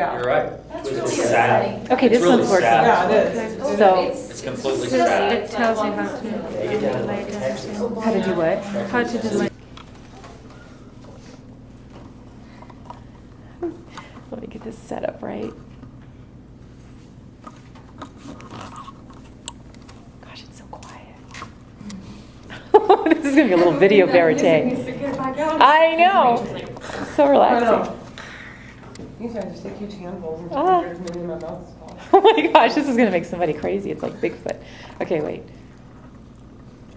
You're right. That's It's really sad. exciting. Okay, this It's really one's working. sad. Yeah, it is. So, It's completely It sad. tells you how how to do what? how to delay. Let me get this set up right. Gosh, it's so quiet. This is going to be a little video verite. I know. It's so relaxing. These are just take huge handfuls and Ah. there's many in my mouth. Oh my gosh, this is going to make somebody crazy. It's like Bigfoot. Okay, wait.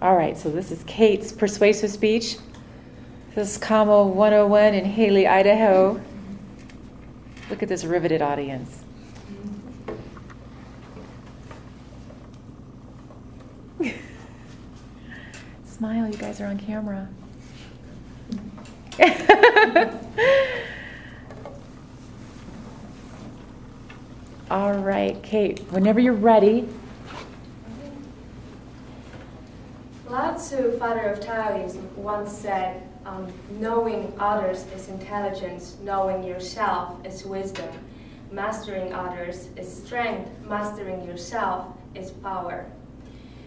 All right, so this is Kate's persuasive speech. This is Como 101 in Haley, Idaho. Look at this riveted audience. Smile, you guys are on camera. All right, Kate, whenever you're ready. Lao Tzu, father of Taoism, once said, knowing others is intelligence, knowing yourself is wisdom. Mastering others is strength, mastering yourself is power.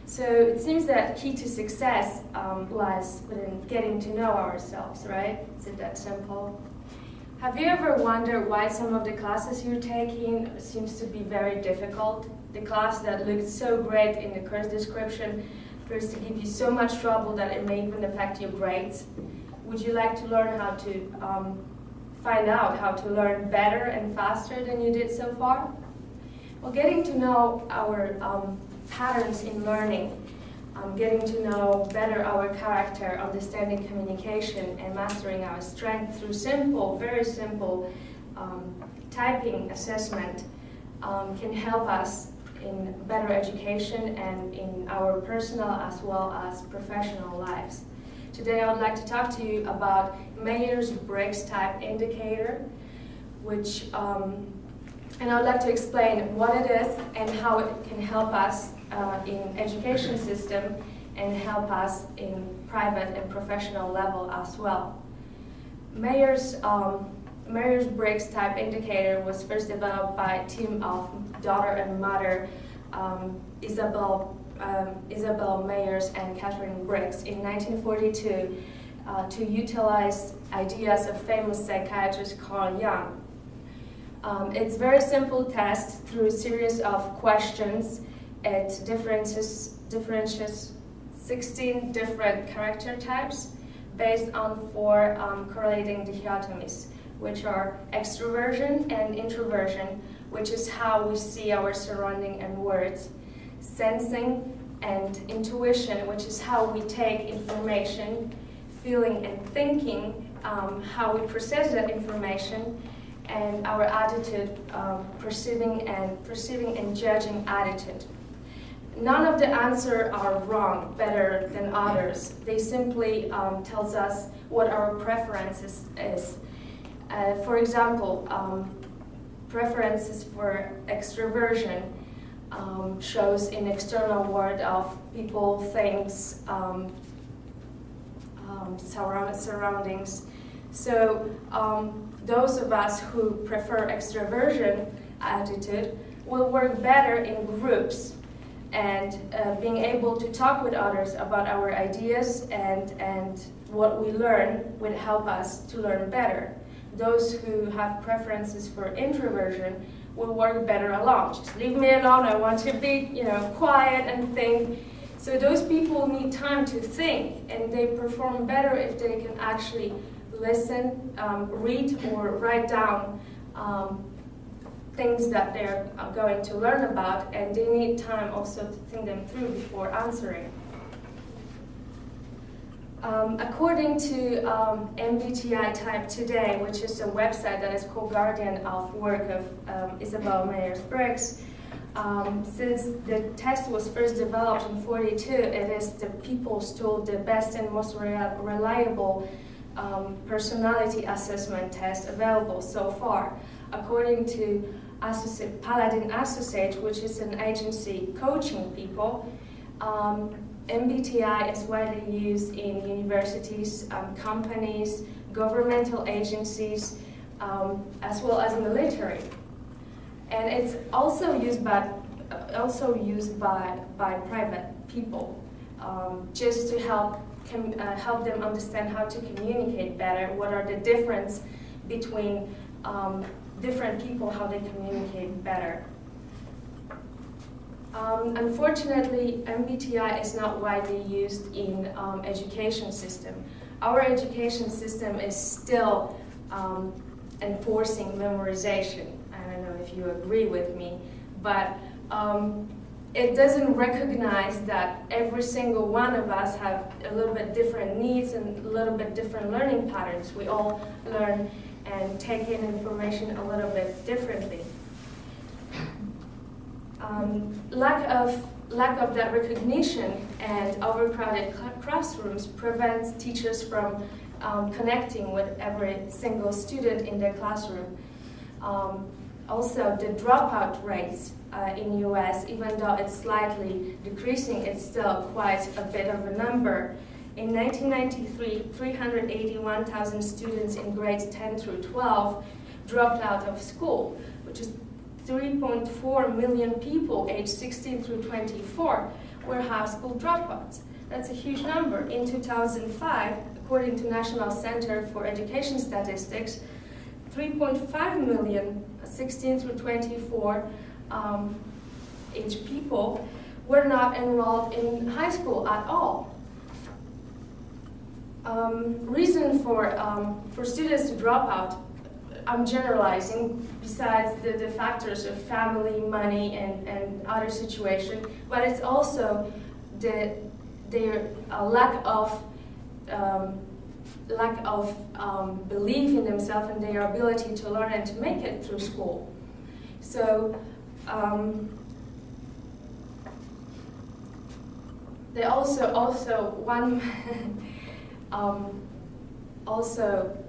So it seems that key to success lies within getting to know ourselves, right? Is it that simple? Have you ever wondered why some of the classes you're taking seems to be very difficult? The class that looked so great in the course description appears to give you so much trouble that it may even affect your grades. Would you like to learn how to find out how to learn better and faster than you did so far? Well, getting to know our patterns in learning, getting to know better our character, understanding communication, and mastering our strength through simple, very simple typing assessment can help us in better education and in our personal as well as professional lives. Today I would like to talk to you about Myers-Briggs type indicator, which, and I would like to explain what it is and how it can help us in education system and help us in private and professional level as well. Myers-Briggs type indicator was first developed by a team of daughter and mother, Isabel Myers and Catherine Briggs in 1942 to utilize ideas of famous psychiatrist Carl Jung. It's a very simple test through a series of questions. It differentiates 16 different character types based on 4 correlating dichotomies, which are extroversion and introversion, which is how we see our surrounding and words, sensing and intuition, which is how we take information, feeling and thinking, how we process that information, and our attitude, perceiving and judging attitude. None of the answers are wrong, better than others. They simply tells us what our preferences is. For example, preferences for extroversion shows in external world of people, things, surroundings. So those of us who prefer extroversion attitude will work better in groups and being able to talk with others about our ideas and what we learn would help us to learn better. Those who have preferences for introversion will work better alone. Just leave me alone, I want to be, quiet and think. So those people need time to think, and they perform better if they can actually listen, read or write down things that they're going to learn about, and they need time also to think them through before answering. According to MBTI Type Today, which is a website that is co-guardian of work of Isabel Myers-Briggs, since the test was first developed in 1942, it is the People's Tool, the best and most reliable personality assessment test available so far. According to Paladin Associates, which is an agency coaching people, MBTI is widely used in universities, companies, governmental agencies, as well as military. And it's also used by private people, just to help them understand how to communicate better. What are the difference between different people, how they communicate better. Unfortunately, MBTI is not widely used in education system. Our education system is still enforcing memorization. I don't know if you agree with me, but it doesn't recognize that every single one of us have a little bit different needs and a little bit different learning patterns. We all learn and take in information a little bit differently. Lack of that recognition and overcrowded classrooms prevents teachers from connecting with every single student in their classroom. Also, the dropout rates in US, even though it's slightly decreasing, it's still quite a bit of a number. In 1993, 381,000 students in grades 10 through 12 dropped out of school, which is 3.4 million people aged 16 through 24 were high school dropouts. That's a huge number. In 2005, according to National Center for Education Statistics, 3.5 million 16 through 24 age people were not enrolled in high school at all. Reason for students to drop out, I'm generalizing, besides the factors of family, money, and other situation, but it's also their lack of belief in themselves and their ability to learn and to make it through school. So they also one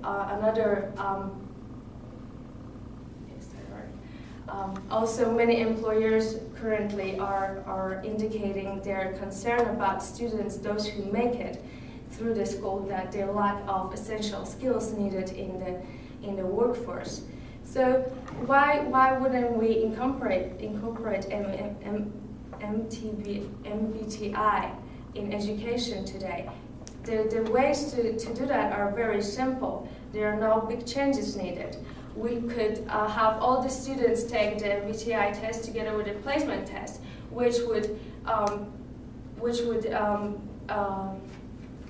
another. Also, many employers currently are indicating their concern about students, those who make it through the school, that their lack of essential skills needed in the workforce. So why wouldn't we incorporate MBTI in education today? The ways to do that are very simple. There are no big changes needed. We could have all the students take the MBTI test together with the placement test, which would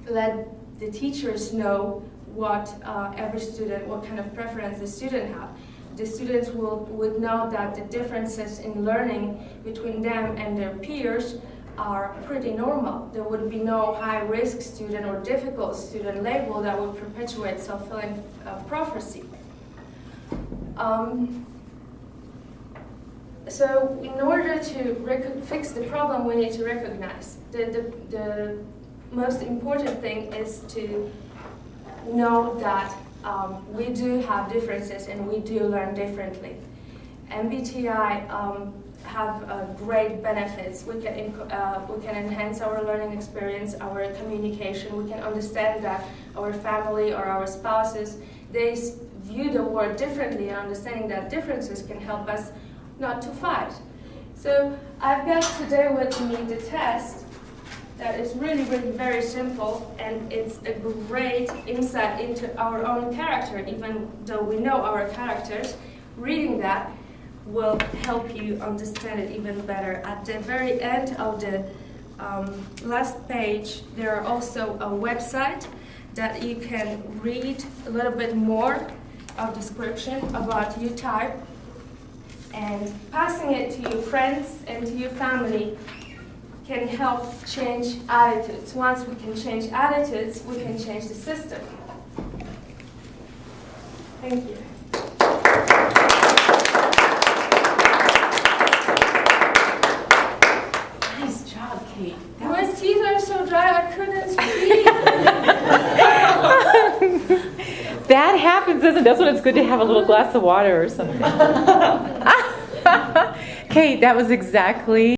let the teachers know what every student, what kind of preference the student have. The students would know that the differences in learning between them and their peers are pretty normal. There would be no high-risk student or difficult student label that would perpetuate self-fulfilling prophecy. So in order to fix the problem, we need to recognize the most important thing is to know that we do have differences and we do learn differently. MBTI have great benefits. We can enhance our learning experience, our communication. We can understand that our family or our spouses, they view the world differently, and understanding that differences can help us not to fight. So I've got today with me the test that is really very simple, and it's a great insight into our own character. Even though we know our characters, reading that will help you understand it even better. At the very end of the last page, there are also a website that you can read a little bit more of description about your type, and passing it to your friends and to your family can help change attitudes. Once we can change attitudes, we can change the system. Thank you. Nice job, Kate. My teeth are so dry I couldn't speak. That happens, doesn't it? That's when it's good to have a little glass of water or something. Kate, that was exactly